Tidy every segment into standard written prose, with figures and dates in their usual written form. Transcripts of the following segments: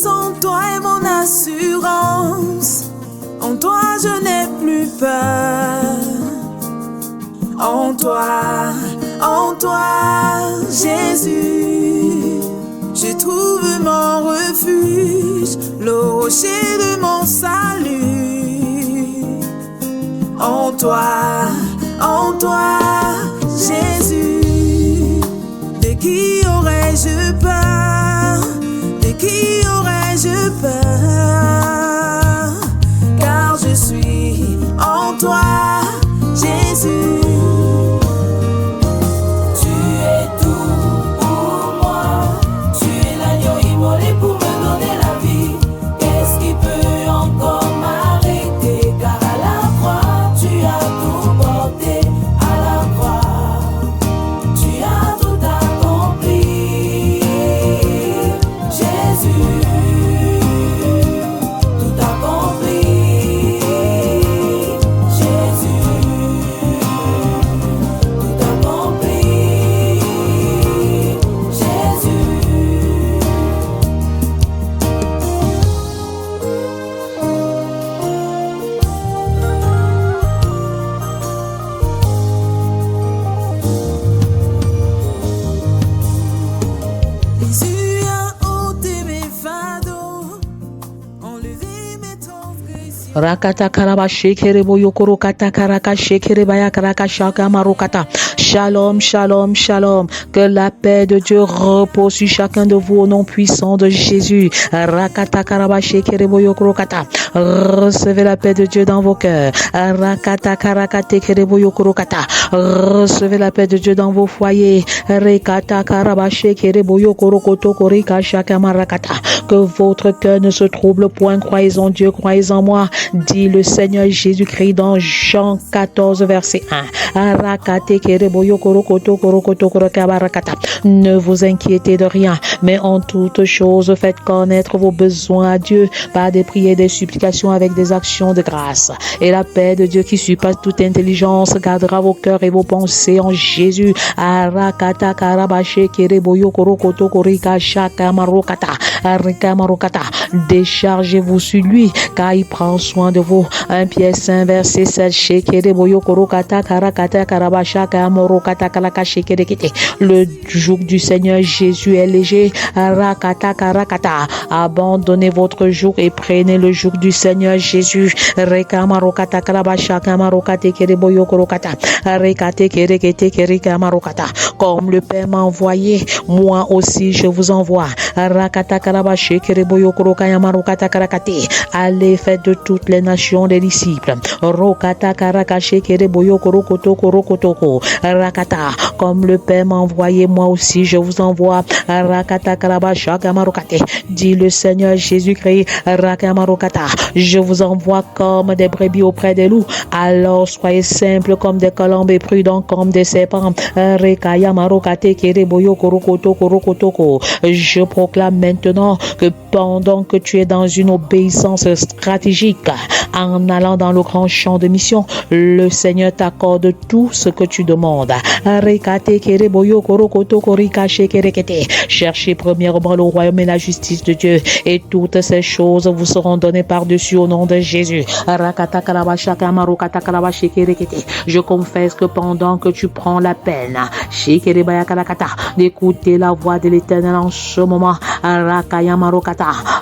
force en toi est mon assurance. En toi je n'ai plus peur. En toi, Jésus, je trouve mon refuge, le rocher de mon salut. En toi, Jésus, de qui aurais-je peur? De qui aurais-je peur? Car je suis en toi, Jésus. Rakata karaba shekerebo yokoro kata karaka shekereba ya karaka shaka marokata. Shalom, shalom, shalom. Que la paix de Dieu repose sur chacun de vous au nom puissant de Jésus. Rakata karaba shekerebo yokoro kata. Recevez la paix de Dieu dans vos cœurs. Rakata karaka tekerebo yokoro kata. Recevez la paix de Dieu dans vos foyers. Rekata karaba shekerebo yokoro koto korika shaka marakata. Que votre cœur ne se trouble point. Croyez en Dieu, croyez en moi. Dit le Seigneur Jésus-Christ dans Jean 14, verset 1. Ne vous inquiétez de rien, mais en toute chose, faites connaître vos besoins à Dieu par des prières et des supplications avec des actions de grâce. Et la paix de Dieu qui surpasse toute intelligence gardera vos cœurs et vos pensées en Jésus. Déchargez-vous sur lui, car il prend soin de vous. 1 Pierre 5 verset 7. Le joug du Seigneur Jésus est léger. Abandonnez votre joug et prenez le joug du Seigneur Jésus. Comme le Père m'a envoyé, moi aussi je vous envoie. Allez, faites de toutes les nations des disciples. Comme le Père m'a envoyé, moi aussi je vous envoie. Dit le Seigneur Jésus-Christ. Je vous envoie comme des brebis auprès des loups. Alors soyez simples comme des colombes et prudents comme des serpents. Je proclame maintenant que pendant que tu es dans une obéissance stratégique, en allant dans le grand champ de mission, le Seigneur t'accorde tout ce que tu demandes. Cherchez premièrement le royaume et la justice de Dieu, et toutes ces choses vous seront données par-dessus au nom de Jésus. Je confesse que pendant que tu prends la peine d'écouter la voix de l'Éternel en ce moment,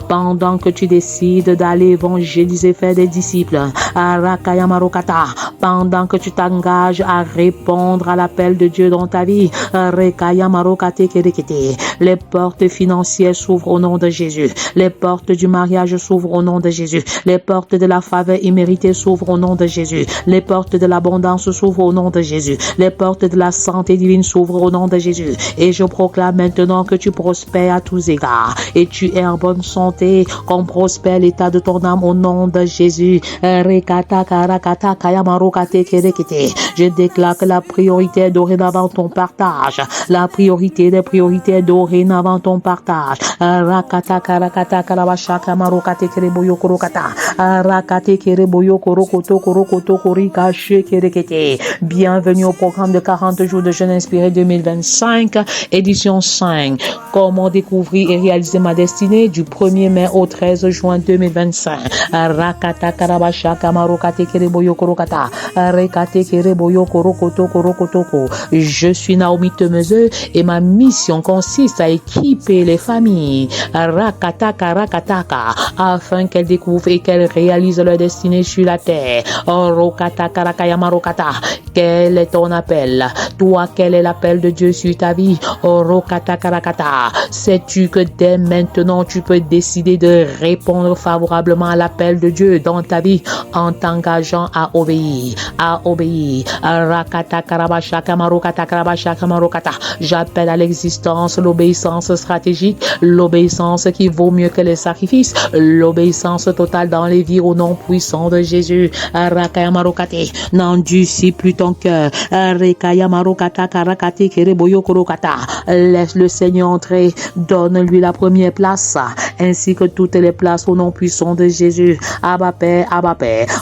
pendant que tu décides d'aller évangéliser, faire des disciples, pendant que tu t'engages à répondre à l'appel de Dieu dans ta vie, les portes financières s'ouvrent au nom de Jésus, les portes du mariage s'ouvrent au nom de Jésus, les portes de la faveur imméritée s'ouvrent au nom de Jésus, les portes de l'abondance s'ouvrent au nom de Jésus, les portes de la santé divine s'ouvrent au nom de Jésus. Et je proclame maintenant que tu prospères à tous égards et tu es en bonne santé, qu'on prospère l'état de ton âme au nom de Jésus. Je déclare que la priorité est dorénavant ton partage. La priorité des priorités est dorénavant ton partage. Rakata karakata karabashaka marokate kereboyo korokata. Rakate kereboyo korokoto korokoto korika shekerekete. Bienvenue au programme de 40 jours de jeûne inspiré 2025, édition 5. Comment découvrir et réaliser ma destinée du 1er mai au 13 juin 2025. Rakata karabashaka marokate kereboyo korokata. Rekate kereboyo korokoto korokotoko. Je suis Naomi Temezeux et ma mission consiste à équiper les familles Rakataka Rakataka afin qu'elles découvrent et qu'elles réalisent leur destinée sur la terre. Rokataka Rakayamarokata. Quel est ton appel? Toi, quel est l'appel de Dieu sur ta vie? Rokataka Rakata. Sais-tu que dès maintenant tu peux décider de répondre favorablement à l'appel de Dieu dans ta vie en t'engageant à obéir? Rakataka Rabashaka Marokata Karabashaka Marokata. J'appelle à l'existence l'obéissance stratégique, l'obéissance qui vaut mieux que les sacrifices, l'obéissance totale dans les vies au nom puissant de Jésus. Rakaya Marokate, n'endurcis plus ton cœur. Rekaya Marokata Karakate Kereboyo Korokata. Laisse le Seigneur entrer, donne-lui la première place, ainsi que toutes les places au nom puissant de Jésus. Abba Père,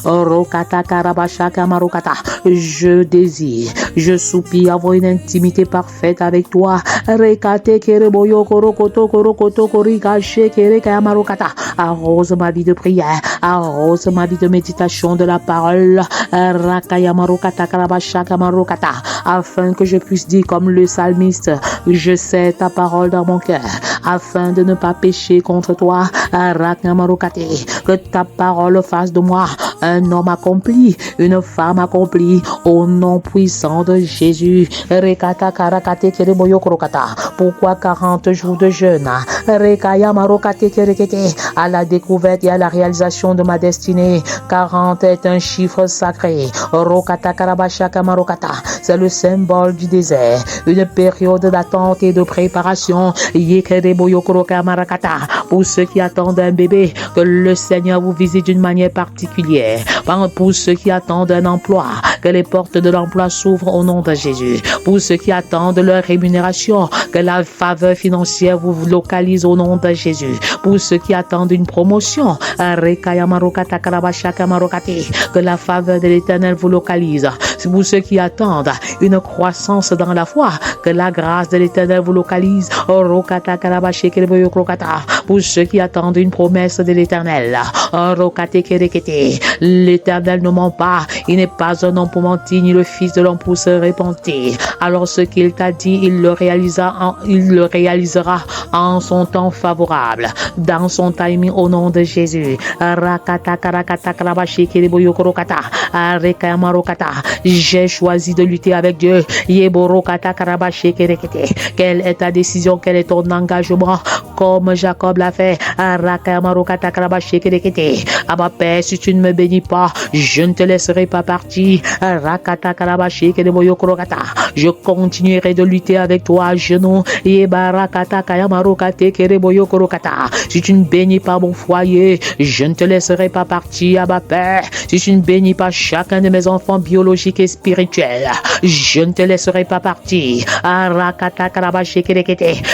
Rokata Karabashaka Marokata. Je désire, je soupire avoir une intimité parfaite avec toi. Rekate kereboyo korokoto korokoto korika shekere kayamarokata. Arrose ma vie de prière, arrose ma vie de méditation de la parole. Rakayamarokata karabashaka marokata. Afin que je puisse dire comme le psalmiste, je sais ta parole dans mon cœur, afin de ne pas pécher contre toi. Rakayamarokate. Que ta parole fasse de moi un homme accompli, une femme accomplie, au nom puissant de Jésus. Rekata karakate kereboyo korokata. Pourquoi 40 jours de jeûne? Rekaya marokate kerekete. À la découverte et à la réalisation de ma destinée. 40 est un chiffre sacré. Rokata karabashaka marokata. C'est le symbole du désert. Une période d'attente et de préparation. Yekereboyo koroka marakata. Pour ceux qui attendent un bébé, que le Seigneur vous visite d'une manière particulière. Pour ceux qui attendent un emploi, que les portes de l'emploi s'ouvrent au nom de Jésus. Pour ceux qui attendent leur rémunération, que la faveur financière vous localise au nom de Jésus. Pour ceux qui attendent une promotion, que la faveur de l'Éternel vous localise. Pour ceux qui attendent une croissance dans la foi, que la grâce de l'Éternel vous localise. Pour ceux qui attendent une promesse de l'Éternel, l'Éternel ne ment pas, il n'est pas un homme pour mentir, ni le fils de l'homme pour se repentir. Alors ce qu'il t'a dit, il le réalisera en son temps favorable, dans son timing au nom de Jésus. J'ai choisi de lutter avec Dieu. Quelle est ta décision? Quel est ton engagement? Comme Jacob l'a fait. Abba Père, si tu ne me bénis pas, je ne te laisserai pas partir. Je continuerai de lutter avec toi à genoux. Si tu ne bénis pas mon foyer, je ne te laisserai pas partir, Abba Père. Si tu ne bénis pas chacun de mes enfants biologiques et spirituels, je ne te laisserai pas partir.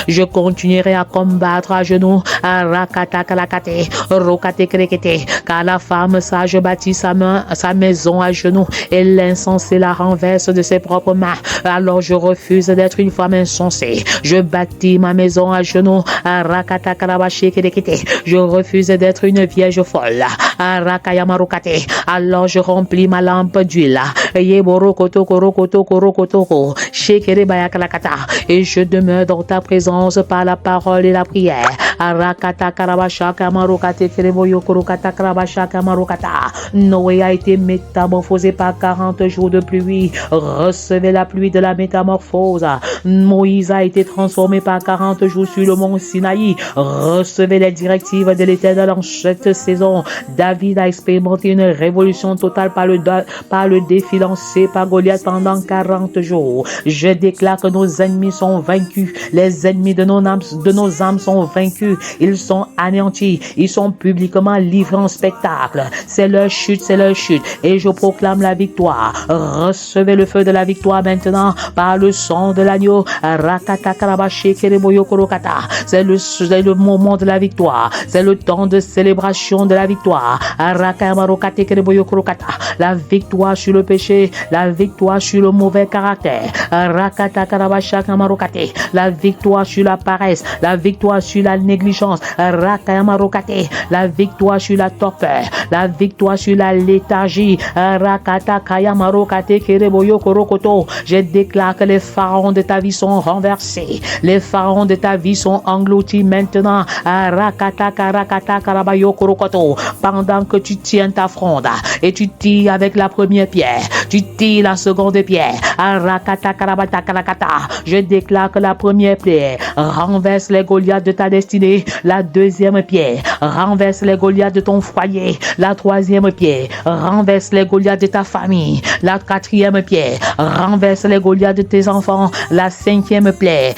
Je continuerai à combattre à genoux. Car la femme sage bâtit sa maison à genoux et l'insensé la renverse de ses propres mains. Alors je refuse d'être une femme insensée. Je bâtis ma maison à genoux. Je refuse d'être une vierge folle. Alors je remplis ma lampe d'huile. Et je demeure dans ta présence par la parole et la prière. Noé a été métamorphosé par 40 jours de pluie. Recevez la pluie de la métamorphose. Moïse a été transformé par 40 jours sur le mont Sinaï. Recevez les directives de l'Éternel en cette saison. David a expérimenté une révolution totale par le défi lancé par Goliath pendant 40 jours. Je déclare que nos ennemis sont vaincus. Les ennemis de nos âmes sont vaincus Jésus, ils sont anéantis, ils sont publiquement livrés en spectacle. C'est leur chute, c'est leur chute. Et je proclame la victoire. Recevez le feu de la victoire maintenant par le sang de l'agneau. C'est le moment de la victoire. C'est le temps de célébration de la victoire. La victoire sur le péché, la victoire sur le mauvais caractère. La victoire sur la paresse, la victoire sur la négligence. La victoire sur la torpeur, la victoire sur la léthargie. Je déclare que les pharaons de ta vie sont renversés. Les pharaons de ta vie sont engloutis maintenant. Pendant que tu tiens ta fronde et tu tires avec la première pierre, tu tires la seconde pierre. Je déclare que la première pierre renverse les Goliaths de ta destinée. La deuxième pierre renverse les Goliaths de ton foyer. La troisième pierre renverse les Goliaths de ta famille. La quatrième pierre renverse les Goliaths de tes enfants. La cinquième pierre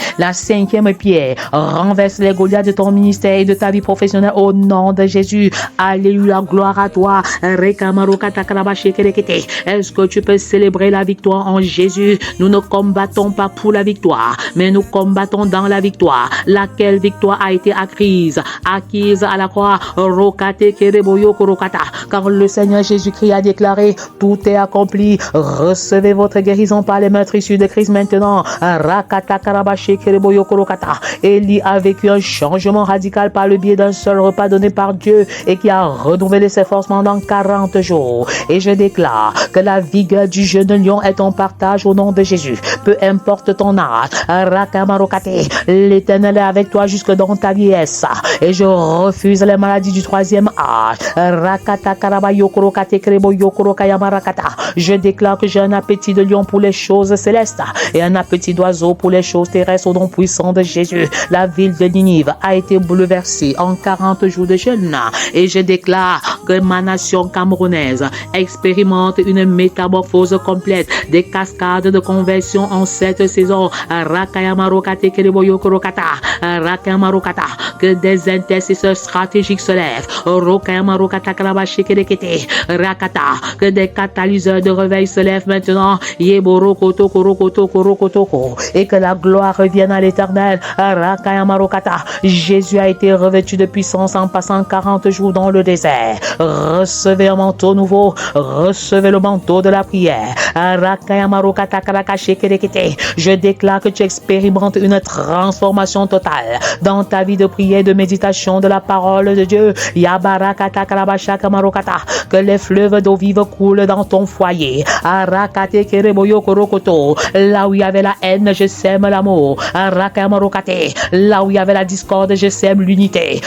renverse les Goliaths de ton ministère et de ta vie professionnelle au nom de Jésus. Alléluia, gloire à toi. Est-ce que tu peux célébrer la victoire en Jésus? Nous ne combattons pas pour la victoire, mais nous combattons dans la victoire. Laquelle victoire a été acquise à la croix. Car le Seigneur Jésus-Christ a déclaré: tout est accompli. Recevez votre guérison par les meurtres issus de Christ maintenant. Élie a vécu un changement radical par le biais d'un seul repas donné par Dieu et qui a renouvelé ses forces pendant 40 jours. Et je déclare que la vigueur du jeune lion est ton partage au nom de Jésus. Peu importe ton âge, l'Éternel est avec toi jusque dans ta vieillesse. Et je refuse les maladies du troisième âge. Je déclare que j'ai un appétit de lion pour les choses célestes et un appétit d'oiseau pour les choses terrestres au nom puissant de Jésus. La ville de Ninive a été bouleversée en 40 jours de jeûne. Et je déclare que ma nation camerounaise expérimente une métamorphose complète, des cascades de conversion en cette saison. Que des intercesseurs stratégiques se lèvent. Que des catalyseurs de réveil se lèvent maintenant. Et que la gloire revienne à l'Éternel. Jésus a été revêtu de puissance en passant 40 jours dans le désert. Recevez un manteau nouveau. Recevez le manteau de la prière. Je déclare que tu expérimentes une transformation totale dans ta vie de prière et de méditation de la parole de Dieu. Que les fleuves d'eau vive coulent dans ton foyer. Là où il y avait la haine, je sème l'amour. Là où il y avait la discorde, je sème l'unité.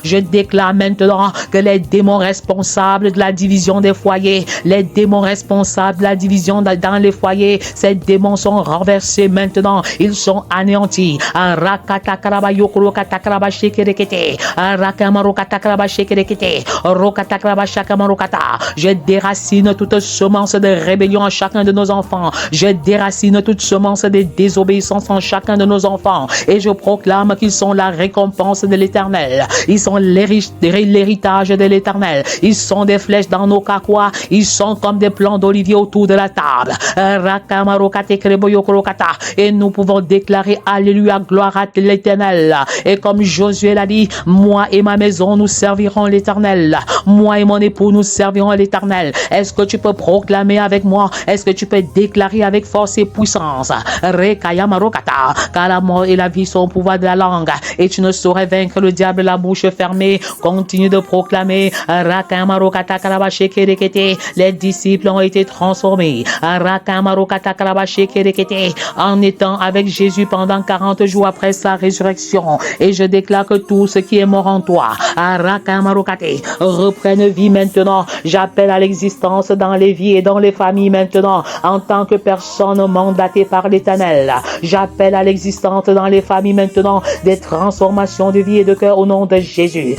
Je déclare maintenant que les démons responsables de la division des foyers, les démons responsables de la division dans les foyers, ces démons sont renversés maintenant. Ils sont anéantis. Je déracine toute semence de rébellion en chacun de nos enfants. Je déracine toute semence de désobéissance en chacun de nos enfants. Et je proclame qu'ils sont la récompense de l'Éternel. Ils sont l'héritage de l'Éternel. Ils sont des flèches dans nos carquois. Ils sont comme des plants d'olivier autour de la table. Et nous pouvons déclarer alléluia, gloire à l'Éternel. Et comme Josué l'a dit, moi et ma maison, nous servirons l'Éternel. Moi et mon époux, nous servirons l'Éternel. Est-ce que tu peux proclamer avec moi? Est-ce que tu peux déclarer avec force et puissance? Car la mort et la vie sont au pouvoir de la langue. Et tu ne saurais vaincre le diable la bouche fermée. Continue de proclamer. Les disciples ont été transformés. En étant avec Jésus pendant 40 jours après sa résurrection. Et je déclare que tout ce qui est mort en toi reprenne vie maintenant. J'appelle à l'existence dans les vies et dans les familles maintenant en tant que personne mandatée par l'Éternel. J'appelle à l'existence dans les familles maintenant des transformations de vie et de cœur au nom de Jésus.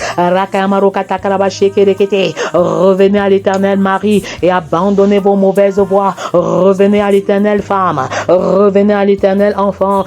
Revenez à l'Éternel Marie et abandonnez vos mauvaises voies. Revenez à l'Éternel femme. Revenez à l'Éternel enfant.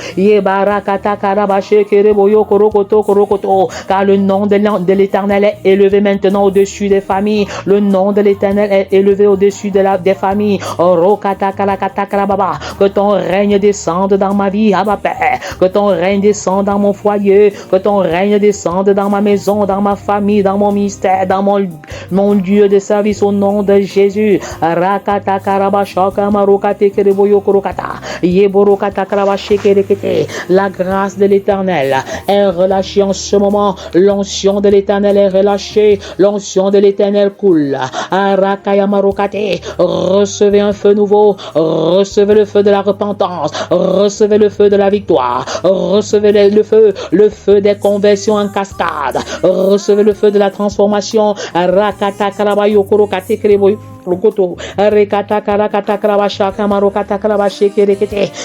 Kereboyo Korokoto Korokoto. Car le nom de l'Éternel est élevé maintenant au-dessus des familles. Le nom de l'Éternel est élevé au-dessus des familles. Que ton règne descende dans ma vie, Abba Père. Que ton règne descende dans mon foyer. Que ton règne descende dans ma maison, dans ma famille, dans mon ministère, dans mon lieu de service au nom de Jésus. Rakata Karabashaka Marokate Kereboyo Korokata. Yeborokata Karabashekerekete. La grâce de l'Éternel est relâchée en ce moment. L'onction de l'Éternel est relâchée. L'onction de l'Éternel coule. Arakaya Marokate. Recevez un feu nouveau. Recevez le feu de la repentance. Recevez le feu de la victoire. Recevez le feu des conversions en cascade. Recevez le feu de la transformation. Rakata Karabayo Korokate Kereboyo.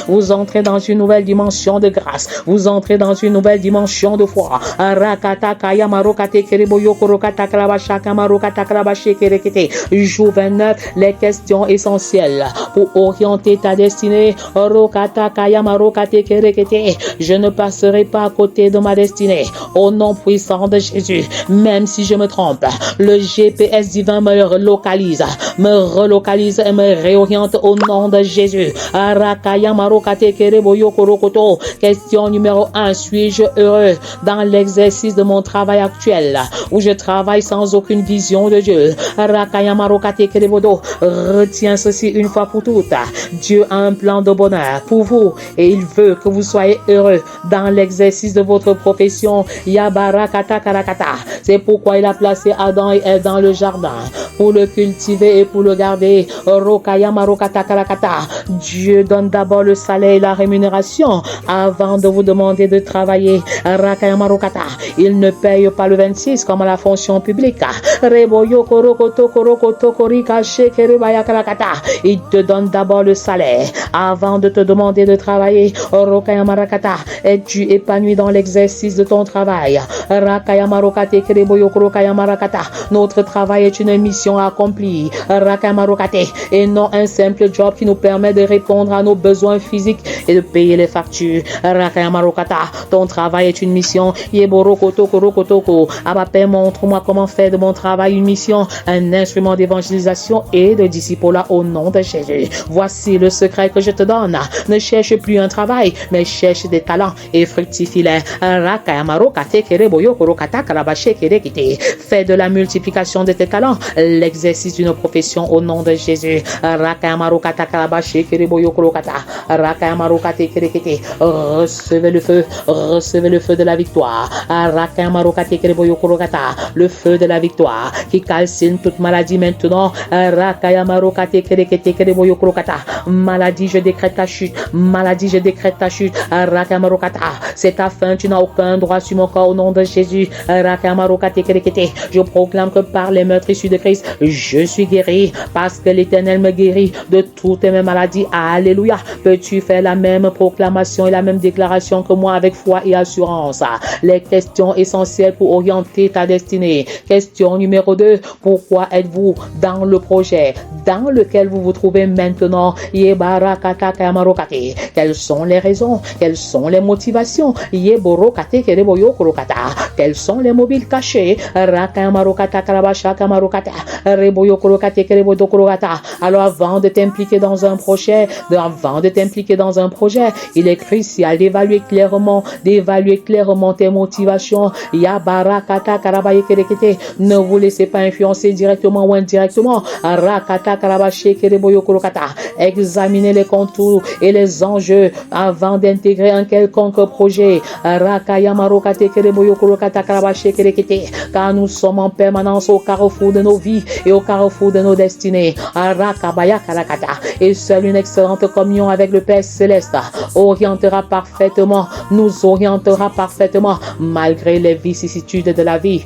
Vous entrez dans une nouvelle dimension de grâce. Vous entrez dans une nouvelle dimension de foi. Jour 29, les questions essentielles pour orienter ta destinée. Je ne passerai pas à côté de ma destinée. Au nom puissant de Jésus, même si je me trompe, le GPS divin me relocalise et me réoriente au nom de Jésus. Question numéro 1. Suis-je heureux dans l'exercice de mon travail actuel où je travaille sans aucune vision de Dieu? Retiens ceci une fois pour toutes. Dieu a un plan de bonheur pour vous et il veut que vous soyez heureux dans l'exercice de votre profession. C'est pourquoi il a placé Adam et Ève dans le jardin pour le cultiver et pour le garder. Dieu donne d'abord le salaire et la rémunération avant de vous demander de travailler. Il ne paye pas le 26 comme à la fonction publique. Il te donne d'abord le salaire avant de te demander de travailler. Es-tu épanoui dans l'exercice de ton travail? Notre travail est une mission accomplie. Et non un simple job qui nous permet de répondre à nos besoins physiques et de payer les factures. Ton travail est une mission. Abba Père, montre-moi comment faire de mon travail une mission, un instrument d'évangélisation et de discipulat au nom de Jésus. Voici le secret que je te donne. Ne cherche plus un travail, mais cherche des talents et fructifie-les. Fais de la multiplication de tes talents l'exercice d'une profession au nom de Jésus. Recevez le feu de la victoire. Le feu de la victoire qui calcine toute maladie maintenant. Maladie, je décrète ta chute. Maladie, je décrète ta chute. C'est ta fin, tu n'as aucun droit sur mon corps au nom de Jésus. Je proclame que par les meurtres issus de Christ, je suis guéri parce que l'Éternel me guérit de toutes mes maladies. Alléluia. Peux-tu faire la même proclamation et la même déclaration que moi avec foi et assurance? Les questions essentielles pour orienter ta destinée. Question numéro 2. Pourquoi êtes-vous dans le projet dans lequel vous vous trouvez maintenant? Quelles sont les raisons? Quelles sont les motivations? Quels sont les mobiles cachés? Alors avant de t'impliquer dans un projet, il est crucial d'évaluer clairement tes motivations. Ne vous laissez pas influencer directement ou indirectement. Examinez les contours et les enjeux avant d'intégrer un quelconque projet. Car nous sommes en permanence au carrefour de nos vies et au carrefour de nos destinées. Et seule une excellente communion avec le Père Céleste nous orientera parfaitement malgré les vicissitudes de la vie.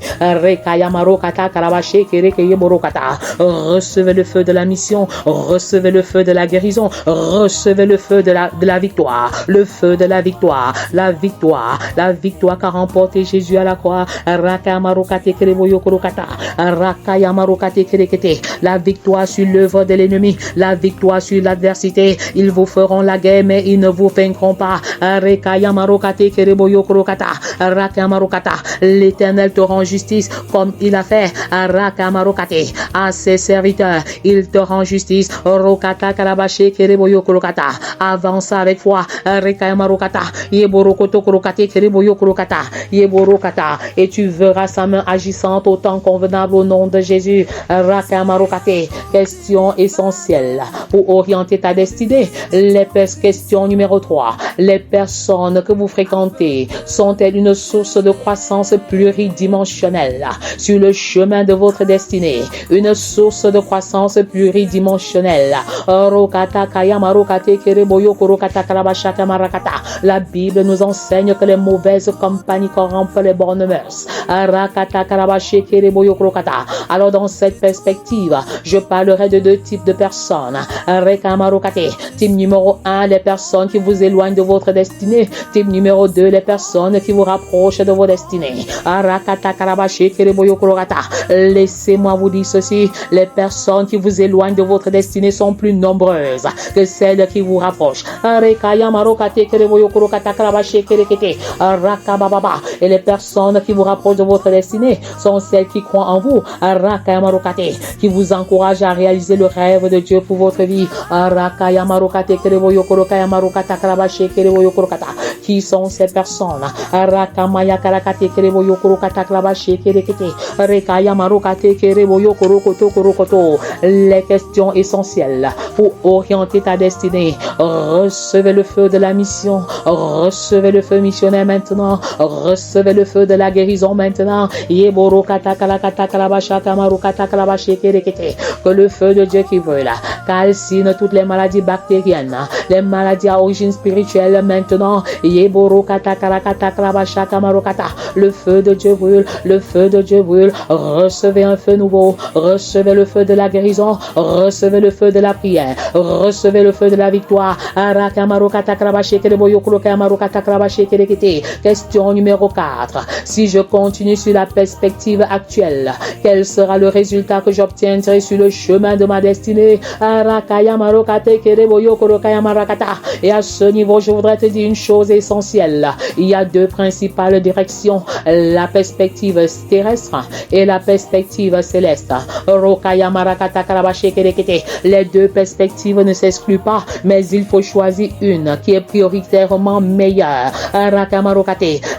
Recevez le feu de la mission, recevez le feu de la guérison, recevez le feu de la victoire, le feu de la victoire qu'a remporté Jésus à la croix. La victoire sur l'œuvre de l'ennemi, la victoire sur l'adversité. Ils vous feront la guerre, mais ils ne vous vaincront pas. L'Éternel te rend justice comme il a fait à ses serviteurs. Il te rend justice. Avance avec foi. Et tu verras sa main agissante au temps convenable au nom de Jésus. Question essentielle pour orienter ta destinée. Question numéro 3. Les personnes que vous fréquentez sont-elles une source de croissance pluridimensionnelle sur le chemin de votre destinée? Une source de croissance pluridimensionnelle. La Bible nous enseigne que les mauvaises compagnies corrompent les bonnes mœurs. Alors dans cette perspective, je parlerai de deux types de personnes. Type numéro 1, les personnes qui vous éloignent de votre destinée. Type numéro 2, les personnes qui vous rapprochent de vos destinées. Laissez-moi vous dire ceci, les personnes qui vous éloignent de votre destinée sont plus nombreuses que celles qui vous rapprochent. Et les personnes qui vous rapprochent de votre destinée sont celles qui croient en vous, qui vous encouragent à réaliser le rêve de Dieu pour votre vie. Qui sont ces personnes? Les questions essentielles pour orienter ta destinée. Recevez le feu de la mission. Recevez le feu missionnaire maintenant. Recevez le feu de la guérison maintenant. Que le feu de Dieu qui brûle calcine toutes les maladies bactériennes, les maladies à origine spirituelle maintenant. Le feu de Dieu brûle, le feu de Dieu brûle. Recevez un feu nouveau, recevez le feu de la guérison, recevez le feu de la prière, recevez le feu de la victoire. Question numéro 4. Si je continue sur la perspective actuelle, quel sera le résultat que j'obtiendrai sur le chemin de ma destinée? Et à ce niveau, je voudrais te dire une chose essentielle. Il y a deux principales directions, la perspective terrestre et la perspective céleste. Les deux perspectives ne s'excluent pas, mais il faut choisir une qui est prioritairement meilleure.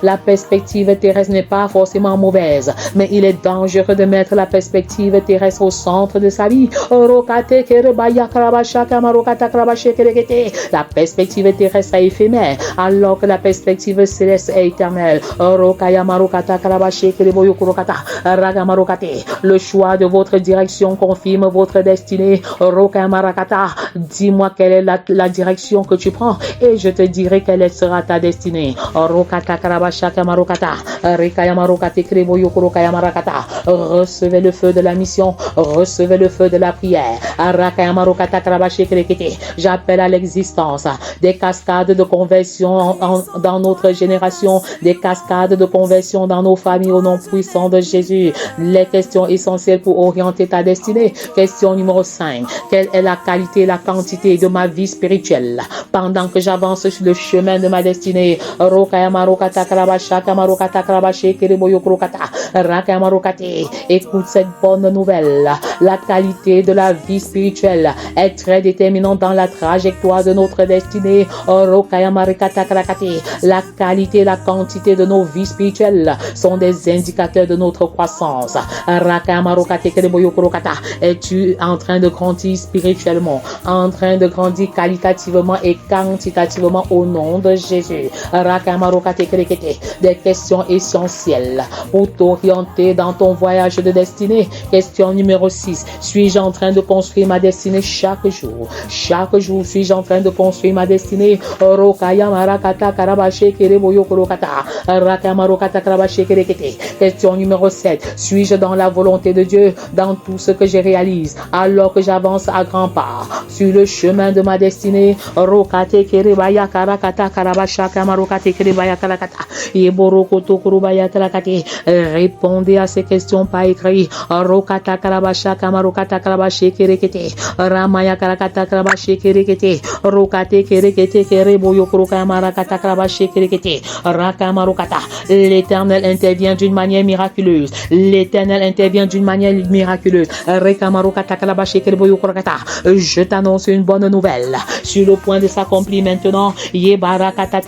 La perspective terrestre n'est pas forcément mauvaise, mais il est dangereux de mettre la perspective terrestre au centre de sa vie. La perspective terrestre est éphémère, alors que la perspective céleste est éternelle. Le choix de votre direction confirme votre destinée. Dis-moi quelle est la direction que tu prends et je te dirai quelle sera ta destinée. Recevez le feu de la mission, recevez le feu de la prière. J'appelle à l'existence des cascades de conversion dans notre génération, des cascades de conversion dans nos familles au nom puissant de Jésus. Les questions essentielles pour orienter ta destinée. Question numéro 5. Quelle est la qualité et la quantité de ma vie spirituelle pendant que j'avance sur le chemin de ma destinée? Écoute cette bonne nouvelle. La qualité de la vie spirituelle est très déterminante dans la trajectoire de notre destinée. La qualité et la quantité de nos vies spirituelles sont des indicateurs de notre croissance. Es-tu en train de grandir spirituellement, en train de grandir qualitativement et quantitativement au nom de Jésus? Des questions essentielles pour t'orienter dans ton voyage de destinée. Question numéro 6. Suis-je en train de construire ma destinée chaque jour? Chaque jour, suis-je en train de construire ma destinée? Question numéro 7. Suis-je dans la volonté de Dieu dans tout ce que je réalise alors que j'avance à grands pas sur le chemin de ma destinée? répondez à ces questions par écrit. Rokata Karabasha Kamarokata Karabashi Kerekete. Ramaya Karakata Karabashi Kerekete. Rokate Kerekete Kereboyo Kurokamaraka Karabashi Kerekete. Rakamarokata. L'Éternel intervient d'une manière miraculeuse. L'Éternel intervient d'une manière miraculeuse. Rekamarokata Karabashi Kereboyo Kurokata. Je t'annonce une bonne nouvelle. Sur le point de s'accomplir maintenant, Yebarakata.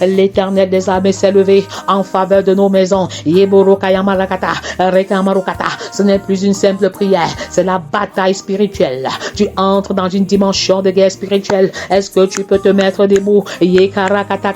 L'Éternel des armées s'est levé en faveur de nos maisons. Yeborokayamarakata. Rekamarokata. Ce n'est plus une simple prière, c'est la bataille spirituelle. Tu entres dans une dimension de guerre spirituelle. Est-ce que tu peux te mettre debout? Yekarakata.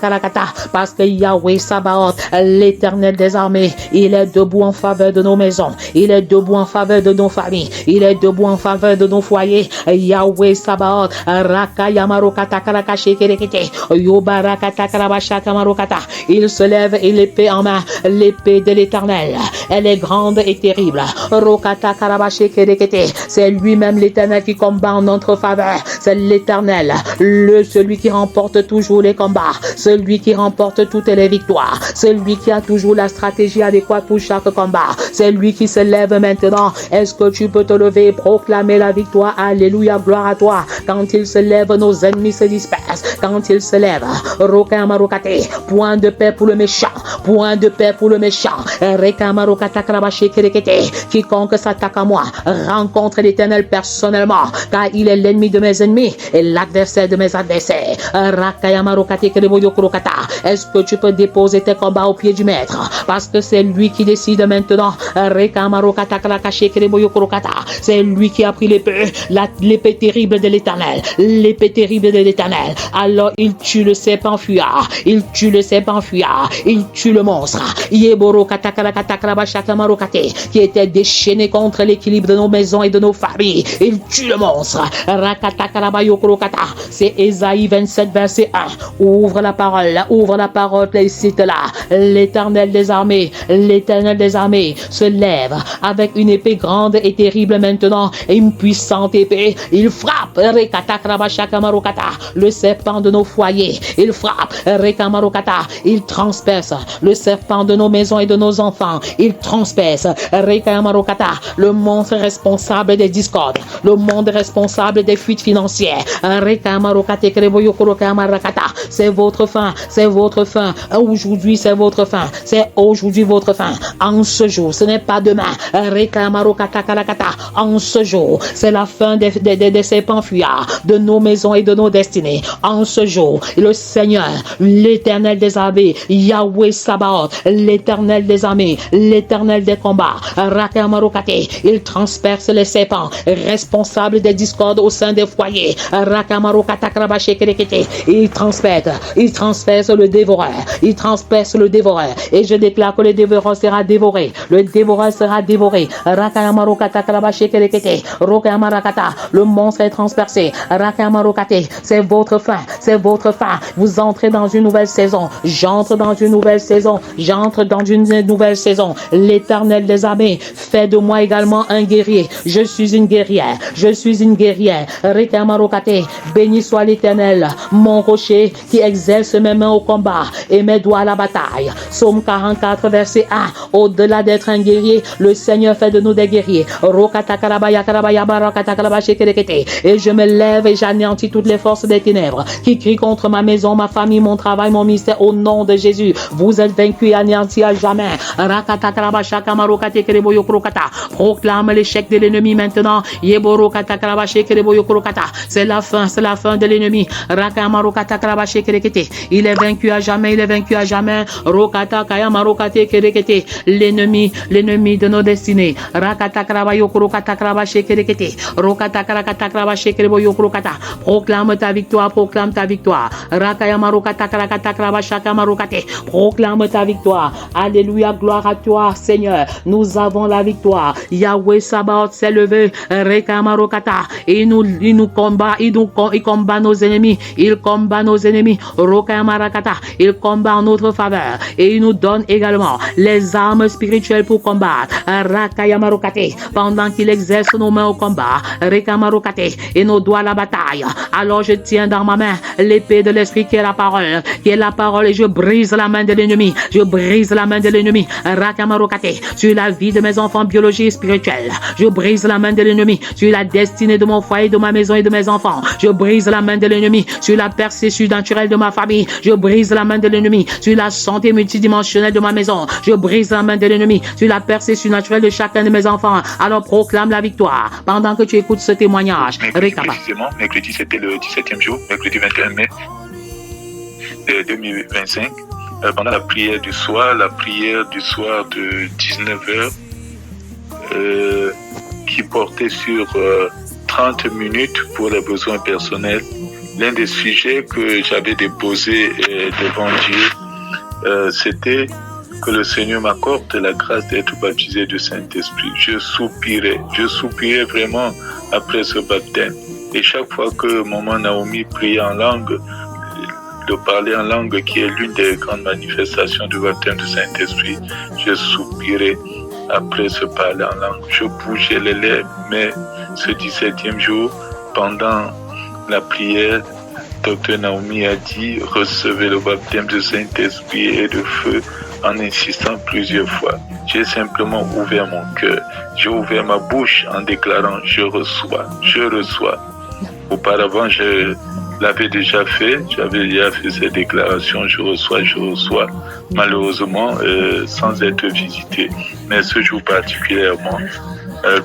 Parce que Yahweh Sabaoth, l'Éternel des armées, il est debout en faveur de nos maisons. Il est debout en faveur de nos familles. Il est debout en faveur de nos foyers. Yahweh Sabaoth, Rakayamarokata Karakashekerekete, Yobarakata Karabashakamarokata. Il se lève et l'épée en main, l'épée de l'Éternel. Elle est grande et terrible. Rokata Karabashi Kerekete. C'est lui-même l'Éternel qui combat en notre faveur. C'est l'Éternel, celui qui remporte toujours les combats, celui qui remporte toutes les victoires, celui qui a toujours la stratégie adéquate pour chaque combat. C'est lui qui se lève maintenant. Est-ce que tu peux te lever et proclamer la victoire? Alléluia, gloire à toi. Quand il se lève, nos ennemis se dispersent. Quand il se lève, Rokamarokate, point de paix pour le méchant, point de paix pour le méchant. Rekamarokata Karabashi Kerekete. Quiconque s'attaque à moi rencontre l'Éternel personnellement, car il est l'ennemi de mes ennemis et l'adversaire de mes adversaires. Est-ce que tu peux déposer tes combats au pied du maître? Parce que c'est lui qui décide maintenant. C'est lui qui a pris l'épée terrible de l'Éternel, l'épée terrible de l'Éternel. Alors il tue le serpent fuyard, il tue le serpent fuyard, il tue le monstre qui était déchaîné contre l'équilibre de nos maisons et de nos familles. Il tue le monstre. C'est Ésaïe 27 verset 1. Ouvre la parole, cite-là. L'Éternel des armées se lève avec une épée grande et terrible maintenant, et une puissante épée. Il frappe le serpent de nos foyers. Il frappe, il transperce le serpent de nos maisons et de nos enfants. Il transperce le monstre responsable des discordes, le monde responsable des fuites financières. C'est votre fin, c'est votre fin. Aujourd'hui, c'est votre fin. C'est aujourd'hui votre fin. En ce jour, ce n'est pas demain. En ce jour, c'est la fin des serpents fuyards, de nos maisons et de nos destinées. En ce jour, le Seigneur, l'Éternel des armées, Yahweh Sabaoth, l'Éternel des armées, l'Éternel des combats, il transperce les serpents responsables des discordes au sein des foyers. Il transperce le dévoreur. Il transperce le dévoreur. Et je déclare que le dévoreur sera dévoré. Le dévoreur sera dévoré. Le monstre est transpercé. C'est votre fin. C'est votre fin. Vous entrez dans une nouvelle saison. J'entre dans une nouvelle saison. J'entre dans une nouvelle saison. L'Éternel des armées fait de moi également un guerrier. Je suis une guerrière. Je suis une guerrière. Béni soit l'Éternel, mon rocher qui exerce mes mains au combat et mes doigts à la bataille. Psaume 44 verset 1. Au-delà d'être un guerrier, le Seigneur fait de nous des guerriers. Et je me lève et j'anéantis toutes les forces des ténèbres qui crient contre ma maison, ma famille, mon travail, mon ministère au nom de Jésus. Vous êtes vaincus et anéantis à jamais. Proclame l'échec de l'ennemi maintenant. C'est la fin de l'ennemi. Il est vaincu à jamais, il est vaincu à jamais. L'ennemi de nos destinées. Proclame ta victoire, proclame ta victoire. Proclame ta victoire. Alléluia, gloire à toi, Seigneur. Nous avons la victoire. Yahweh Sabaoth s'est levé. Et il combat nos ennemis. Il combat nos ennemis. Il combat en notre faveur. Et il nous donne également les armes armes spirituelles pour combattre. Rakayamarokate, pendant qu'il exerce nos mains au combat, Rekamarokate, et nos doigts à la bataille. Alors je tiens dans ma main l'épée de l'esprit qui est la parole, et je brise la main de l'ennemi. Je brise la main de l'ennemi. Rakamarokate, sur la vie de mes enfants biologiques et spirituels. Je brise la main de l'ennemi sur la destinée de mon foyer, de ma maison et de mes enfants. Je brise la main de l'ennemi sur la percée surnaturelle de ma famille. Je brise la main de l'ennemi sur la santé multidimensionnelle de ma maison. Je brise la main de l'ennemi sur la percée surnaturelle de chacun de mes enfants. Alors proclame la victoire pendant que tu écoutes ce témoignage. Mercredi, c'était le 17e jour, mercredi 21 mai 2025. Pendant la prière du soir de 19h, qui portait sur 30 minutes pour les besoins personnels. L'un des sujets que j'avais déposé devant Dieu, c'était que le Seigneur m'accorde la grâce d'être baptisé du Saint-Esprit. Je soupirais vraiment après ce baptême. Et chaque fois que maman Naomi priait en langue, de parler en langue qui est l'une des grandes manifestations du baptême du Saint-Esprit, je soupirais après se parler en langue. Je bougeais les lèvres, mais ce 17e jour, pendant la prière, Dr Naomi a dit « Recevez le baptême du Saint-Esprit et de feu » en insistant plusieurs fois. J'ai simplement ouvert mon cœur. J'ai ouvert ma bouche en déclarant « Je reçois, je reçois ». Auparavant, je l'avais déjà fait. J'avais déjà fait ces déclarations « Je reçois ». Malheureusement, sans être visité. Mais ce jour particulièrement,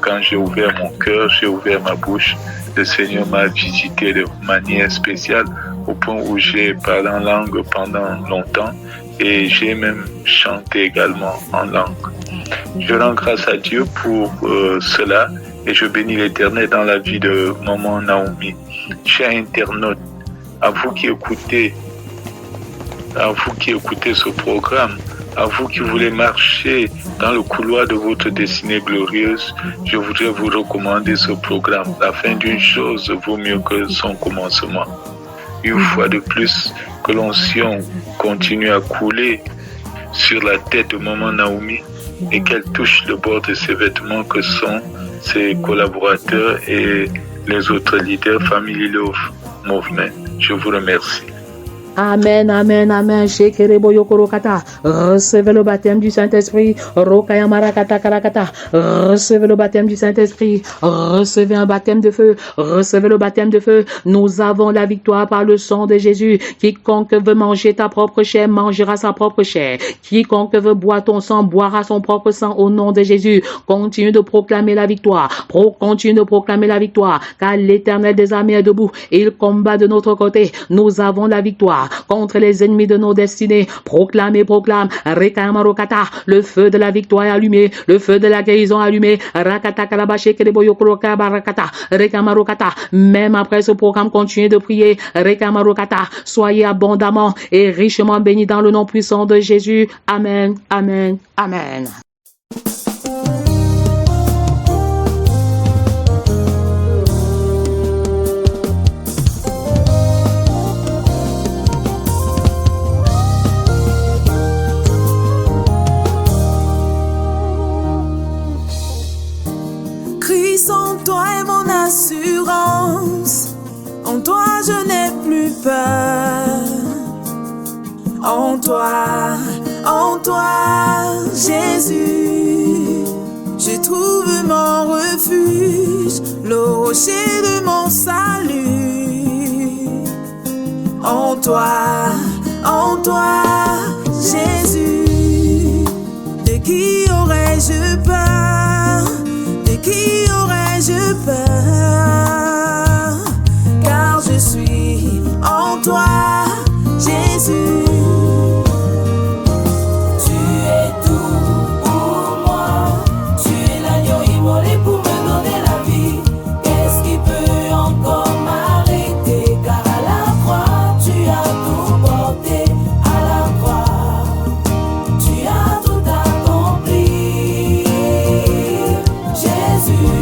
quand j'ai ouvert mon cœur, j'ai ouvert ma bouche, le Seigneur m'a visité de manière spéciale au point où j'ai parlé en langue pendant longtemps et j'ai même chanté également en langue. Je rends grâce à Dieu pour cela et je bénis l'Éternel dans la vie de maman Naomi. Chers internautes, à vous qui écoutez ce programme, à vous qui voulez marcher dans le couloir de votre destinée glorieuse, je voudrais vous recommander ce programme. La fin d'une chose vaut mieux que son commencement. Une fois de plus, que l'onction continue à couler sur la tête de maman Naomi et qu'elle touche le bord de ses vêtements que sont ses collaborateurs et les autres leaders Family Love Movement. Je vous remercie. Amen, amen, amen. Shekerebo yokorokata. Recevez le baptême du Saint-Esprit. Rokayamarakata karakata. Recevez le baptême du Saint-Esprit. Recevez un baptême de feu. Recevez le baptême de feu. Nous avons la victoire par le sang de Jésus. Quiconque veut manger ta propre chair mangera sa propre chair. Quiconque veut boire ton sang boira son propre sang au nom de Jésus. Continue de proclamer la victoire. Continue de proclamer la victoire. Car l'Éternel des armées est debout. Il combat de notre côté. Nous avons la victoire contre les ennemis de nos destinées. Proclame et proclame. Rekamarokata. Le feu de la victoire est allumé. Le feu de la guérison est allumé. Rakata kalabache keleboyokoroka barakata. Rekamarokata. Même après ce programme, continuez de prier. Rekamarokata. Soyez abondamment et richement bénis dans le nom puissant de Jésus. Amen. Amen. Amen. En toi est mon assurance, en toi je n'ai plus peur. En toi, Jésus, je trouve mon refuge, le rocher de mon salut. En toi, Jésus, de qui aurais-je peur? De qui aurais-je peur? Car je suis en toi, Jésus. Tu es tout pour moi. Tu es l'agneau immolé pour me donner la vie. Qu'est-ce qui peut encore m'arrêter? Car à la croix, tu as tout porté. À la croix, tu as tout accompli. Jésus.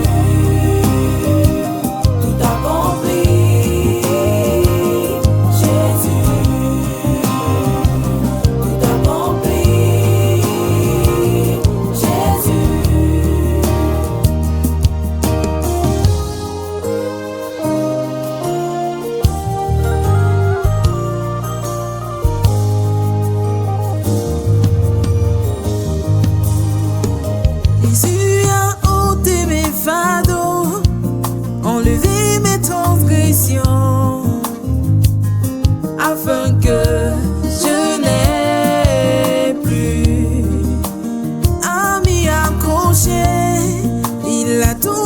Jésus a ôté mes fardeaux, enlevé mes transgressions, afin que je n'ai plus à m'y accrocher. Il a tout